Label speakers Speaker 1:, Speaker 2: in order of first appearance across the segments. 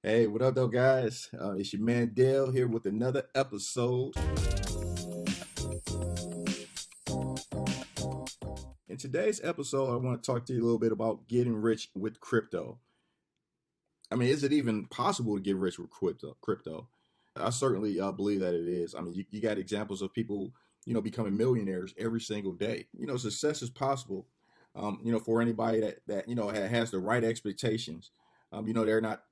Speaker 1: Hey, what up, though, guys? It's your man Dale here with another episode. In today's episode, I want to talk to you a little bit about getting rich with crypto. I mean, is it even possible to get rich with crypto? I certainly believe that it is. I mean, you got examples of people, becoming millionaires every single day. Success is possible. For anybody that has the right expectations. They're not,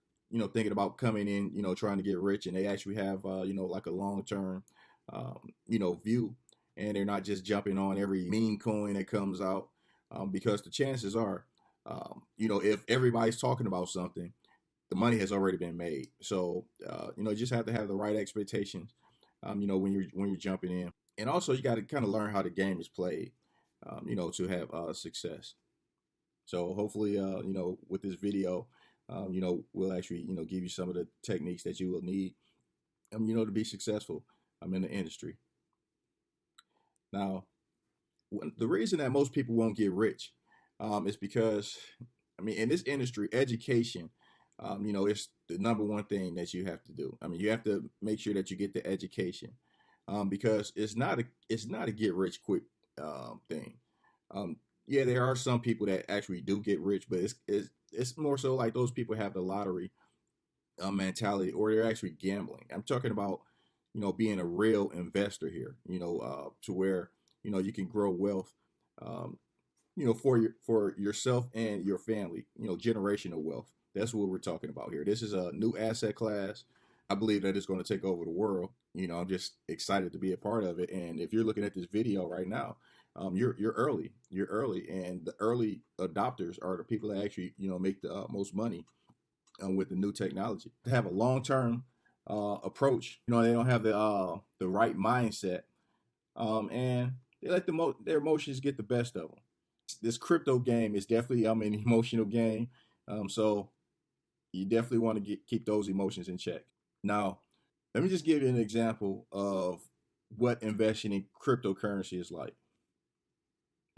Speaker 1: thinking about coming in, trying to get rich, and they actually have, like a long term, view, and they're not just jumping on every meme coin that comes out, because the chances are, if everybody's talking about something, the money has already been made. So you just have to have the right expectations. When you're jumping in, and also you got to kind of learn how the game is played. To have success. So hopefully, with this video, we'll actually, give you some of the techniques that you will need, to be successful, in the industry. Now, the reason that most people won't get rich, is because, I mean, in this industry, education, it's the number one thing that you have to do. I mean, you have to make sure that you get the education, because it's not a get rich quick thing. Yeah, there are some people that actually do get rich, but it's more so like those people have the lottery mentality, or they're actually gambling. I'm talking about, being a real investor here. To where you can grow wealth, um, for yourself and your family. Generational wealth. That's what we're talking about here. This is a new asset class. I believe that it's going to take over the world. I'm just excited to be a part of it. And if you're looking at this video right now, you're early. You're early, and the early adopters are the people that actually make the most money with the new technology. To have a long term approach, they don't have the right mindset, and they let their emotions get the best of them. This crypto game is definitely an emotional game, so you definitely want to keep those emotions in check. Now, let me just give you an example of what investing in cryptocurrency is like.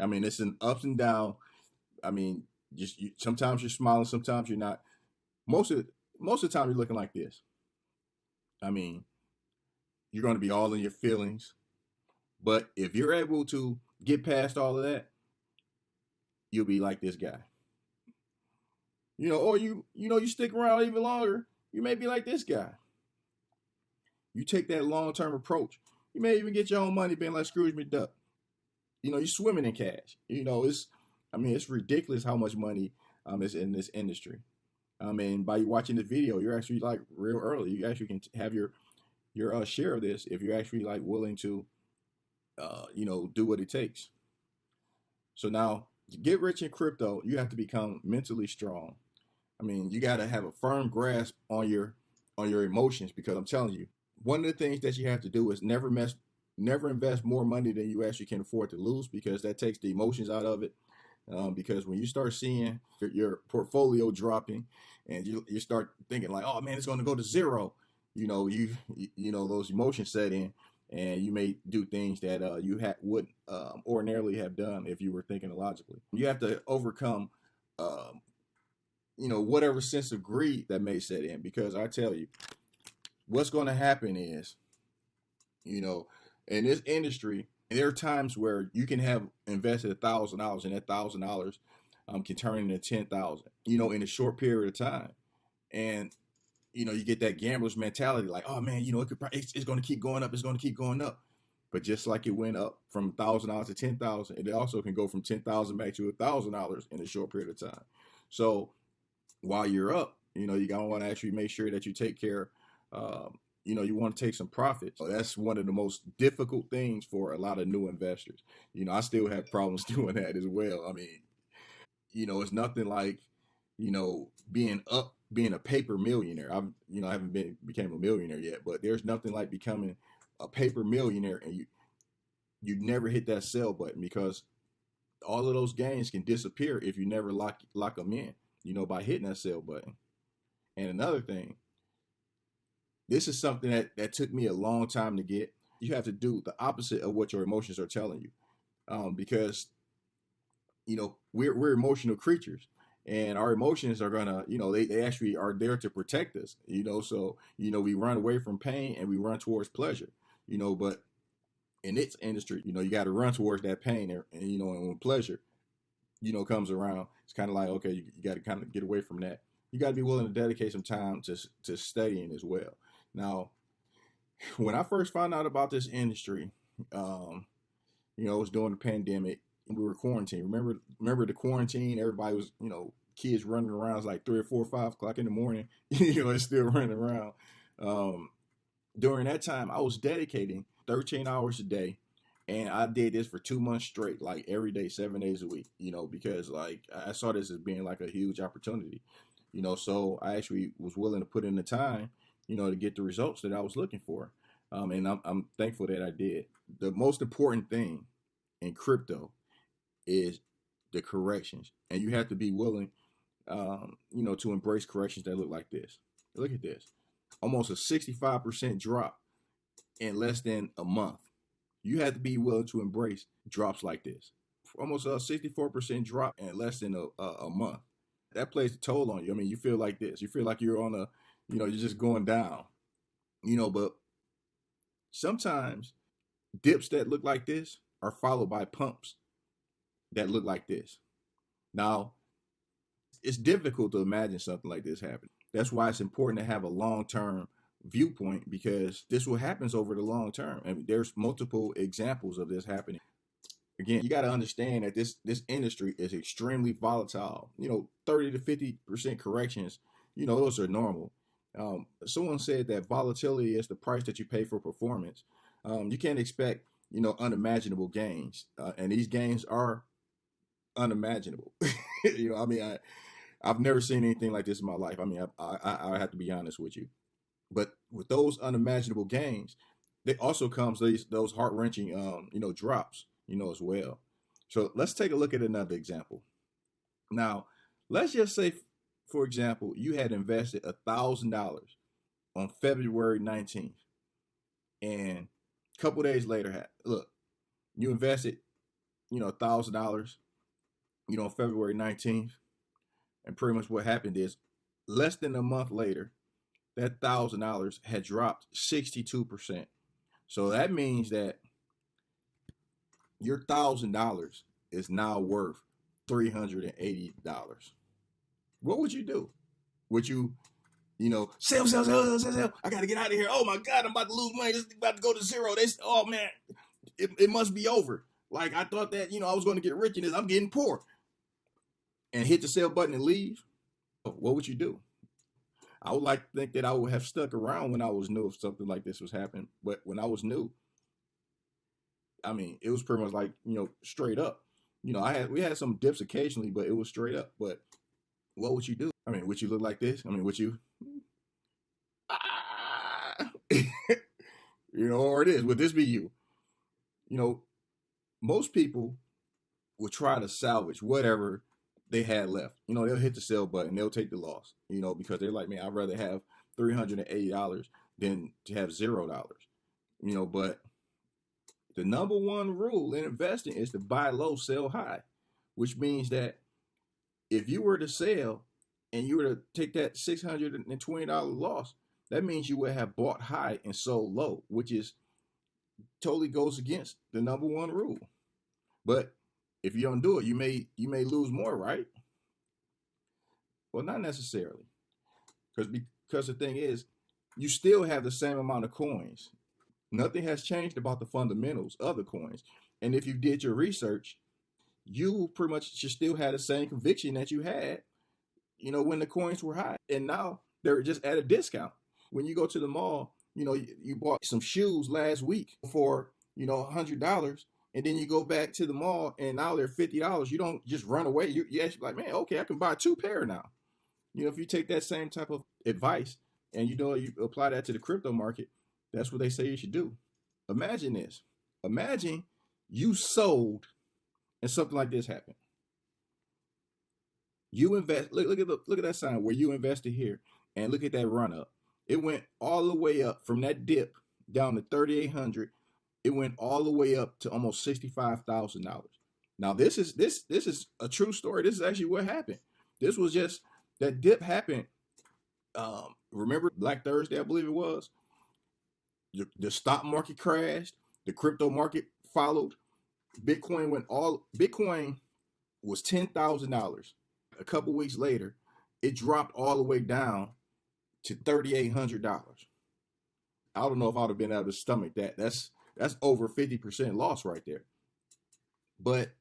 Speaker 1: I mean, it's an ups and down. I mean, sometimes you're smiling, sometimes you're not. Most of most of the time, you're looking like this. I mean, you're going to be all in your feelings, but if you're able to get past all of that, you'll be like this guy. Or you stick around even longer, you may be like this guy. You take that long term approach. You may even get your own money, being like Scrooge McDuck. You're swimming in cash. It's ridiculous how much money is in this industry. I mean, by you watching the video, you're actually like real early. You actually can have your share of this if you're actually like willing to, do what it takes. So now, to get rich in crypto, you have to become mentally strong. I mean, you got to have a firm grasp on your emotions, because I'm telling you, one of the things that you have to do is never invest more money than you actually can afford to lose, because that takes the emotions out of it. Because when you start seeing your portfolio dropping, and you start thinking like, oh man, it's going to go to zero, those emotions set in, and you may do things that you would ordinarily have done if you were thinking logically. You have to overcome, um, whatever sense of greed that may set in, because I tell you, what's going to happen is, you know, in this industry, there are times where you can have invested $1,000, and that $1,000 can turn into 10,000, in a short period of time. And you get that gambler's mentality, like, oh man, it's going to keep going up, it's going to keep going up. But just like it went up from $1,000 to 10,000, it also can go from 10,000 back to $1,000 in a short period of time. So while you're up, you gotta want to actually make sure that you take care. You want to take some profits. So that's one of the most difficult things for a lot of new investors. I still have problems doing that as well. I mean, it's nothing like, being a paper millionaire. I haven't became a millionaire yet, but there's nothing like becoming a paper millionaire, and you never hit that sell button, because all of those gains can disappear if you never lock them in, by hitting that sell button. And another thing, this is something that took me a long time to get. You have to do the opposite of what your emotions are telling you, because we're emotional creatures, And our emotions are gonna, they actually are there to protect us, so we run away from pain and we run towards pleasure, but in its industry, you got to run towards that pain, and when pleasure, comes around, it's kind of like, okay, you got to kind of get away from that. You got to be willing to dedicate some time to studying as well. Now, when I first found out about this industry, it was during the pandemic. We were quarantined. Remember the quarantine? Everybody was, kids running around. It was like 3 or 4 or 5 o'clock in the morning. It's still running around. During that time, I was dedicating 13 hours a day, and I did this for 2 months straight, like every day, 7 days a week. Because like I saw this as being like a huge opportunity. So I actually was willing to put in the time, to get the results that I was looking for. And I'm thankful that I did. The most important thing in crypto is the corrections, and you have to be willing, to embrace corrections that look like this. Look at this, almost a 65% drop in less than a month. You have to be willing to embrace drops like this. Almost a 64% drop in less than a month. That plays a toll on you. I mean, you feel like this. You feel like you're on you're just going down. But sometimes dips that look like this are followed by pumps that look like this. Now, it's difficult to imagine something like this happen. That's why it's important to have a long-term viewpoint, because this what happens over the long term. I mean, there's multiple examples of this happening. Again, you got to understand that this industry is extremely volatile. 30 to 50% corrections, those are normal. Someone said that volatility is the price that you pay for performance. You can't expect, unimaginable gains, and these gains are unimaginable. I mean, I've never seen anything like this in my life. I mean, I have to be honest with you. But with those unimaginable gains, there also comes those heart-wrenching, drops, as well. So let's take a look at another example. Now, let's just say, for example, you had invested $1,000 on February 19th, and a couple days later, look, you invested, $1,000, on February 19th, and pretty much what happened is, less than a month later, that $1,000 had dropped 62%. So that means that your $1,000 is now worth $380. What would you do? Would you, sell? I got to get out of here. Oh my God, I'm about to lose money. This is about to go to zero. Oh man, it must be over. Like I thought that, I was going to get rich in this. I'm getting poor. And hit the sell button and leave. What would you do? I would like to think that I would have stuck around when I was new if something like this was happening. But when I was new, I mean, it was pretty much like, straight up. We had some dips occasionally, but it was straight up. But what would you do? I mean, would you look like this? I mean, would you? Or it is. Would this be you? Most people will try to salvage whatever they had left. They'll hit the sell button. They'll take the loss, because they're like, man, I'd rather have $380 than to have $0. But the number one rule in investing is to buy low, sell high, which means that if you were to sell and you were to take that $620 loss, that means you would have bought high and sold low, which is totally goes against the number one rule. But if you don't do it, you may lose more, right? Well, not necessarily, because the thing is, you still have the same amount of coins. Nothing has changed about the fundamentals of the coins. And if you did your research, you pretty much should still have the same conviction that you had, when the coins were high. And now they're just at a discount. When you go to the mall, you bought some shoes last week for, $100. And then you go back to the mall and now they're $50. You don't just run away. You actually like, man, okay, I can buy 2 pair now. If you take that same type of advice and you apply that to the crypto market, that's what they say you should do. Imagine this. Imagine you sold and something like this happened. You invest. Look at that sign where you invested here, and look at that run up. It went all the way up from that dip down to 3,800. It went all the way up to almost $65,000. Now this is a true story. This is actually what happened. This was just that dip happened. Remember Black Thursday, I believe it was. The stock market crashed. The crypto market followed. Bitcoin was $10,000. A couple weeks later, it dropped all the way down to $3,800. I don't know if I'd have been able to stomach that. That's over 50% loss right there. But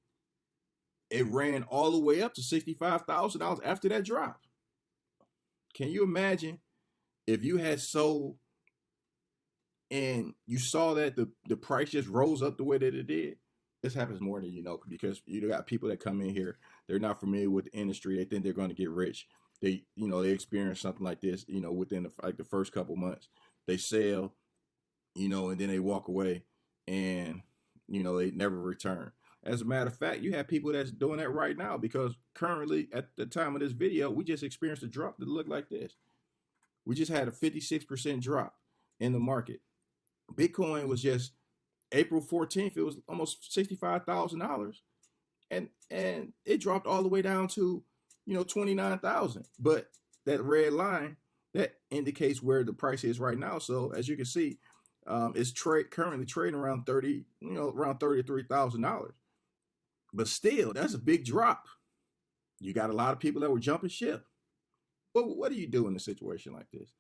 Speaker 1: it ran all the way up to $65,000 after that drop. Can you imagine if you had sold and you saw that the price just rose up the way that it did? This happens more than you know, because you got people that come in here, they're not familiar with the industry, they think they're going to get rich. They experience something like this, within the first couple months. They sell, and then they walk away, and they never return. As a matter of fact, you have people that's doing that right now, because currently at the time of this video, we just experienced a drop that looked like this. We just had a 56% drop in the market. Bitcoin was just April 14th, it was almost $65,000, and it dropped all the way down to 29,000. But that red line, that indicates where the price is right now. So as you can see, it's currently trading around around $33,000. But still, that's a big drop. You got a lot of people that were jumping ship. But what do you do in a situation like this?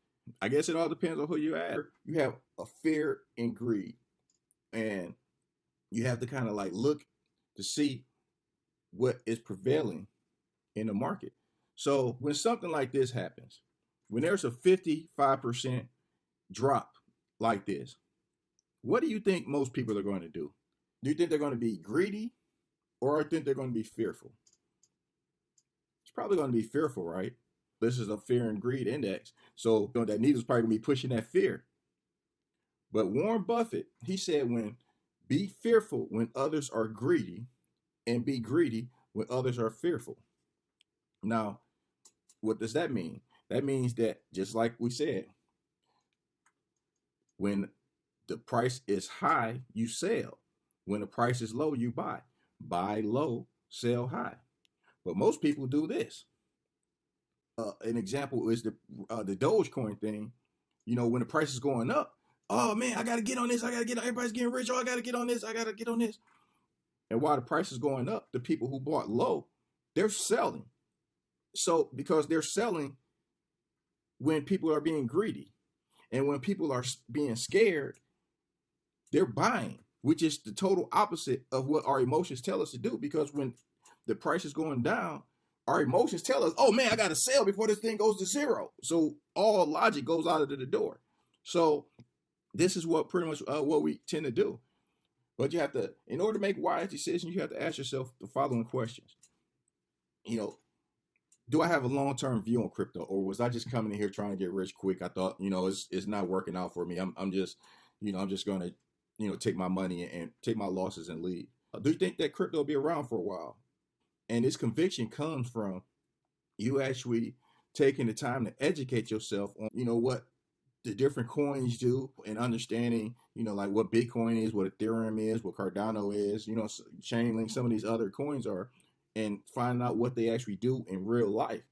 Speaker 1: I guess it all depends on who you are. You have a fear and greed, and you have to kind of like look to see what is prevailing in the market. So when something like this happens, when there's a 55% drop like this, what do you think most people are going to do? Do you think they're going to be greedy, or I think they're going to be fearful? It's probably going to be fearful, right? This is a fear and greed index. So that needle's probably going to be pushing that fear. But Warren Buffett, he said, be fearful when others are greedy, and be greedy when others are fearful. Now, what does that mean? That means that, just like we said, when the price is high, you sell. When the price is low, you buy. Buy low, sell high. But most people do this. An example is the Dogecoin thing. When the price is going up, oh man, I got to get on this. Everybody's getting rich. Oh, I got to get on this. I got to get on this. And while the price is going up, the people who bought low, they're selling. So because they're selling when people are being greedy, and when people are being scared, they're buying, which is the total opposite of what our emotions tell us to do. Because when the price is going down, our emotions tell us, oh man, I got to sell before this thing goes to zero. So all logic goes out of the door. So this is what pretty much what we tend to do. But you have to, in order to make wise decisions, you have to ask yourself the following questions. Do I have a long-term view on crypto, or was I just coming in here trying to get rich quick? I thought, it's not working out for me. I'm just going to, take my money and take my losses and leave. Do you think that crypto will be around for a while? And this conviction comes from you actually taking the time to educate yourself on, what the different coins do, and understanding, like what Bitcoin is, what Ethereum is, what Cardano is, Chainlink, some of these other coins are, and find out what they actually do in real life.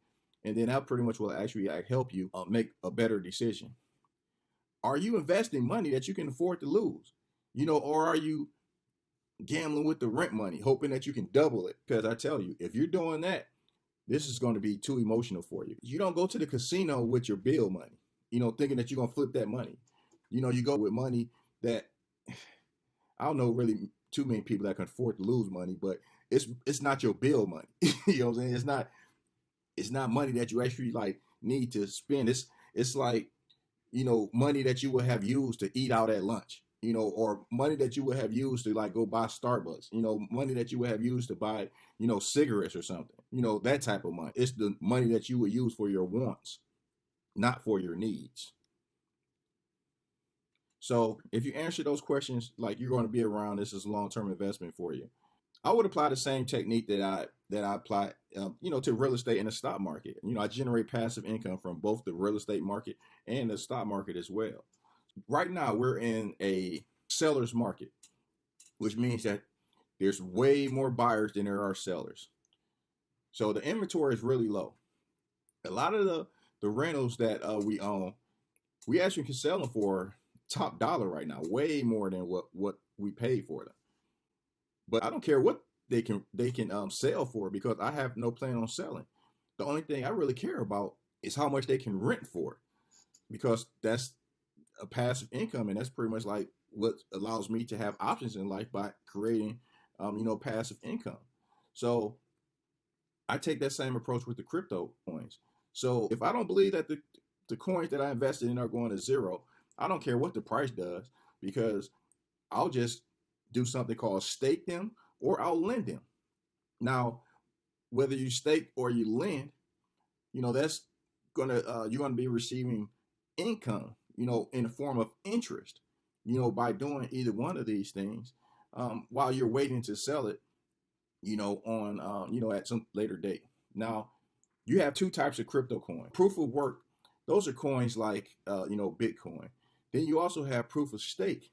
Speaker 1: And then that pretty much will actually help you make a better decision. Are you investing money that you can afford to lose? Or are you gambling with the rent money, hoping that you can double it? Because I tell you, if you're doing that, this is going to be too emotional for you. You don't go to the casino with your bill money, thinking that you're going to flip that money. You go with money that, I don't know really too many people that can afford to lose money, but it's not your bill money. You know what I'm saying? It's not money that you actually like need to spend. It's like, money that you would have used to eat out at lunch, or money that you would have used to like go buy Starbucks, money that you would have used to buy, cigarettes or something, that type of money. It's the money that you would use for your wants, not for your needs. So if you answer those questions, like you're going to be around, this is a long-term investment for you. I would apply the same technique that I apply, to real estate and the stock market. I generate passive income from both the real estate market and the stock market as well. Right now, we're in a seller's market, which means that there's way more buyers than there are sellers. So the inventory is really low. A lot of the rentals that we own, we actually can sell them for top dollar right now, way more than what we paid for them. But I don't care what they can sell for, because I have no plan on selling. The only thing I really care about is how much they can rent for, because that's a passive income, and that's pretty much like what allows me to have options in life by creating, passive income. So I take that same approach with the crypto coins. So if I don't believe that the coins that I invested in are going to zero, I don't care what the price does, because I'll just do something called stake them, or I'll lend them. Now, whether you stake or you lend, that's gonna you're gonna be receiving income, in the form of interest, by doing either one of these things, while you're waiting to sell it, on at some later date. Now, you have two types of crypto coin. Proof of work, those are coins like Bitcoin. Then you also have proof of stake.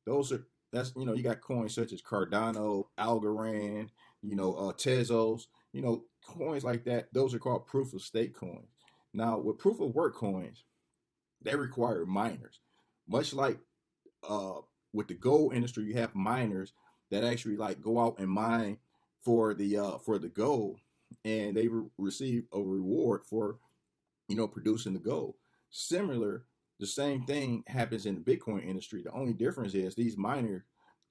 Speaker 1: Those are that's you got coins such as Cardano, Algorand, Tezos, coins like that. Those are called proof of stake coins. Now, with proof of work coins, they require miners. Much like with the gold industry, you have miners that actually like go out and mine for the gold, and they receive a reward for producing the gold. Similar, the same thing happens in the Bitcoin industry. The only difference is these miners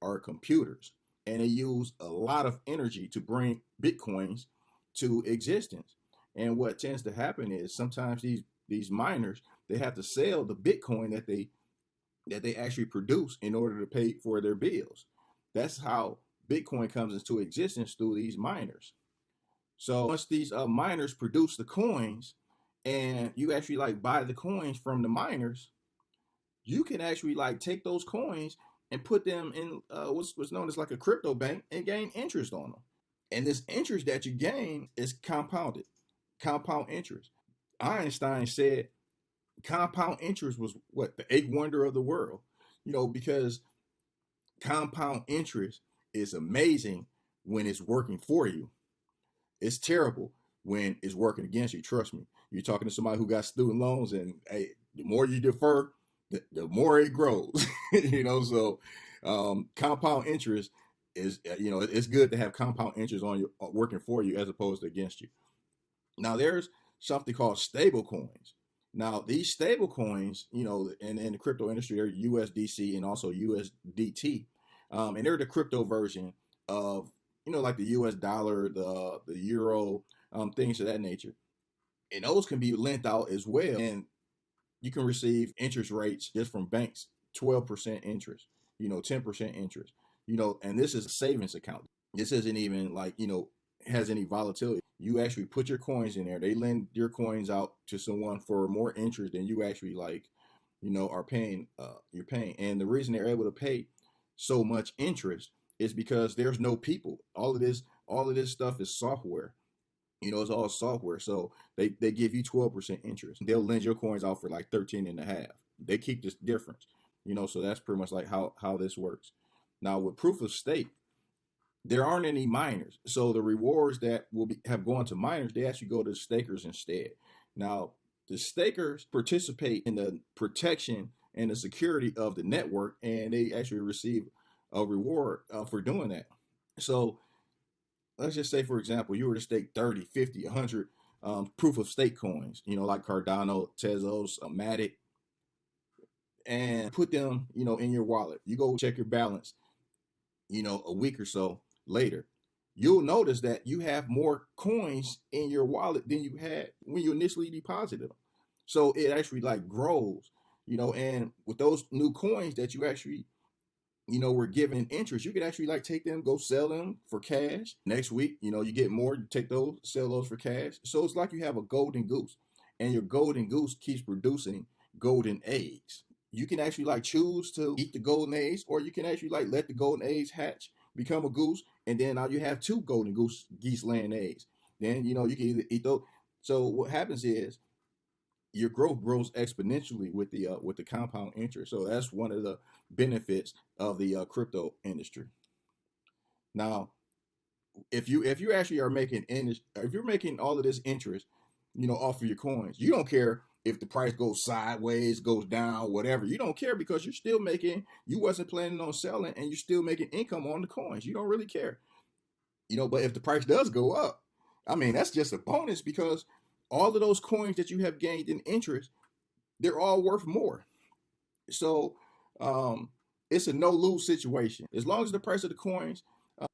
Speaker 1: are computers, and they use a lot of energy to bring Bitcoins to existence. And what tends to happen is sometimes these miners, they have to sell the Bitcoin that they actually produce in order to pay for their bills. That's how Bitcoin comes into existence, through these miners. So once these miners produce the coins, and you actually like buy the coins from the miners, you can actually like take those coins and put them in what's known as like a crypto bank, and gain interest on them. And this interest that you gain is compound interest. Einstein said compound interest was what, the eighth wonder of the world, because compound interest is amazing when it's working for you. It's terrible when it's working against you. Trust me. You're talking to somebody who got student loans, and hey, the more you defer, the more it grows. So compound interest is, it's good to have compound interest on you, working for you, as opposed to against you. Now, there's something called stable coins. Now, these stable coins, in the crypto industry, they're USDC and also USDT. And they're the crypto version of, like the US dollar, the euro, things of that nature. And those can be lent out as well. And you can receive interest rates just from banks, 12% interest, 10% interest, and this is a savings account. This isn't even like, has any volatility. You actually put your coins in there. They lend your coins out to someone for more interest than you actually like, are paying, you're paying. And the reason they're able to pay so much interest is because there's no people. All of this stuff is software. It's all software. So they give you 12% interest. They'll lend your coins out for like 13 and a half. They keep this difference, so that's pretty much like how this works. Now, with proof of stake, there aren't any miners. So the rewards that have gone to miners, they actually go to stakers instead. Now, the stakers participate in the protection and the security of the network, and they actually receive a reward for doing that. So let's just say, for example, you were to stake 30, 50, 100 proof of stake coins, like Cardano, Tezos, Matic, and put them, in your wallet. You go check your balance, a week or so later. You'll notice that you have more coins in your wallet than you had when you initially deposited them. So it actually like grows, and with those new coins that you actually were given interest, you could actually like take them, go sell them for cash. Next week, you get more, you take those, sell those for cash. So it's like you have a golden goose, and your golden goose keeps producing golden eggs. You can actually like choose to eat the golden eggs, or you can actually like let the golden eggs hatch, become a goose, and then now you have two golden geese laying eggs. Then you can either eat those. So what happens is your growth grows exponentially with the compound interest. So that's one of the benefits of the crypto industry. Now, if you actually are making if you're making all of this interest, off of your coins, you don't care if the price goes sideways, goes down, whatever. You don't care because you wasn't planning on selling, and you're still making income on the coins. You don't really care. But if the price does go up, I mean, that's just a bonus, because all of those coins that you have gained in interest, they're all worth more. So it's a no lose situation. As long as the price of the coins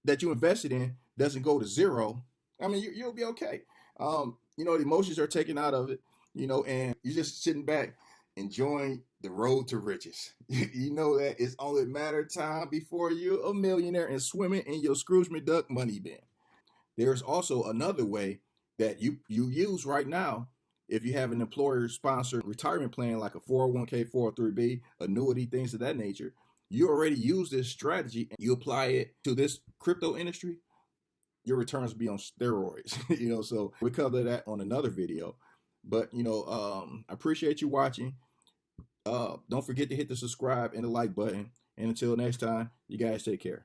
Speaker 1: that you invested in doesn't go to zero, I mean, you'll be okay. The emotions are taken out of it, and you're just sitting back enjoying the road to riches. You know that it's only a matter of time before you're a millionaire and swimming in your Scrooge McDuck money bin. There's also another way that you use right now. If you have an employer-sponsored retirement plan like a 401k, 403b, annuity, things of that nature, you already use this strategy and you apply it to this crypto industry, your returns be on steroids. So we cover that on another video. But I appreciate you watching. Don't forget to hit the subscribe and the like button. And until next time, you guys take care.